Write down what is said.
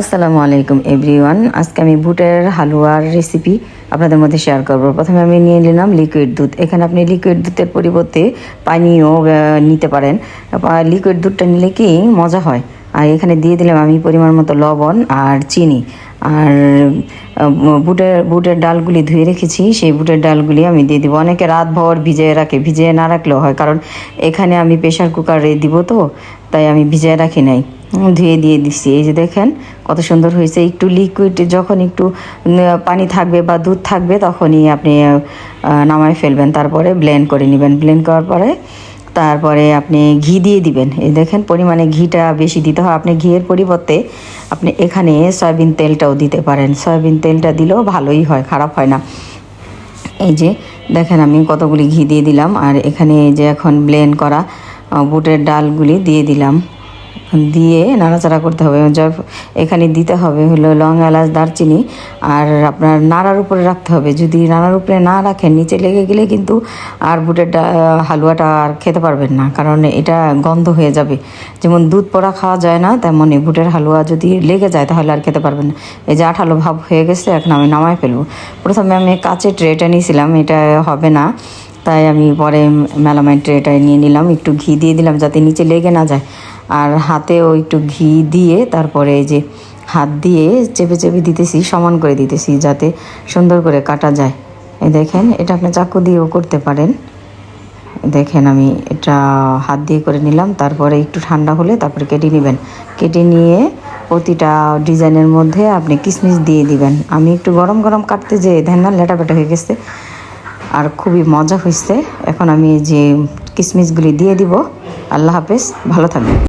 আসসালামু আলাইকুম এভরিওয়ান। আজকে আমি বুটের হালুয়ার রেসিপি আপনাদের মধ্যে শেয়ার করব। প্রথমে আমি নিয়ে নিলাম লিকুইড দুধ। এখানে আপনি লিকুইড দুধের পরিবর্তে পানিও নিতে পারেন। লিকুইড দুধটা নিলে কি মজা হয়। আর এখানে দিয়ে দিলাম আমি পরিমাণ মতো লবণ আর চিনি। আর বুটের ডালগুলি ধুয়ে রেখেছি, সেই বুটের ডালগুলি আমি দিয়ে দিব। অনেকে রাতভর ভিজিয়ে রাখে, ভিজিয়ে না রাখলেও হয়, কারণ এখানে আমি প্রেশার কুকারে দিব, তো তাই আমি ভিজিয়ে রাখি নাই, ধুয়ে দিয়ে দিচ্ছি। এই যে দেখেন কত সুন্দর হয়েছে। একটু লিকুইড যখন একটু পানি থাকবে বা দুধ থাকবে তখনই আপনি নামায় ফেলবেন, তারপরে ব্লেন্ড করে নেবেন। ব্লেন্ড করার পরে তারপরে আপনি ঘি দিয়ে দিবেন। এই দেখেন পরিমাণে ঘিটা বেশি দিতে হয়। আপনি ঘিয়ের পরিবর্তে আপনি এখানে সয়াবিন তেলটাও দিতে পারেন। সয়াবিন তেলটা দিলেও ভালোই হয়, খারাপ হয় না। এই যে দেখেন আমি কতগুলি ঘি দিয়ে দিলাম। আর এখানে এই যে এখন ব্লেন্ড করা বুটের ডালগুলি দিয়ে দিলাম, দিয়ে নাড়াচাড়া করতে হবে। এখানে দিতে হবে হলো লং, এলাচ, দারচিনি। আর আপনার নাড়ার উপরে রাখতে হবে। যদি নাড়ার উপরে না রাখেন নিচে লেগে গেলে কিন্তু আর বুটের হালুয়াটা আর খেতে পারবেন না, কারণ এটা গন্ধ হয়ে যাবে। যেমন দুধ পোড়া খাওয়া যায় না, তেমনই বুটের হালুয়া যদি লেগে যায় তাহলে আর খেতে পারবেন না। এই যে আঠালো ভাব হয়ে গেছে, এখন আমি নামায় ফেলবো। প্রথমে আমি কাঁচের ট্রেটা নিয়েছিলাম, এটা হবে না, তাই আমি পরে মেলামাইন ট্রেটায় নিয়ে নিলাম। একটু ঘি দিয়ে দিলাম যাতে নিচে লেগে না যায়। আর হাতেও একটু ঘি দিয়ে তারপরে এই যে হাত দিয়ে চেপে চেপে দিতেছি, সমান করে দিতেছি যাতে সুন্দর করে কাটা যায়। এই দেখেন, এটা আপনি চাকু দিয়েও করতে পারেন। দেখেন আমি এটা হাত দিয়ে করে নিলাম, তারপরে একটু ঠান্ডা হলে তারপরে কেটে নেবেন। কেটে নিয়ে প্রতিটা ডিজাইনের মধ্যে আপনি কিশমিশ দিয়ে দিবেন। আমি একটু গরম গরম কাটতে যেয়ে দেখেন না লেটা পেটা হয়ে গেছে, আর খুবই মজা হয়েছে। এখন আমি যে কিশমিশগুলি দিয়ে দিব। আল্লাহ হাফেজ, ভালো থাকবেন।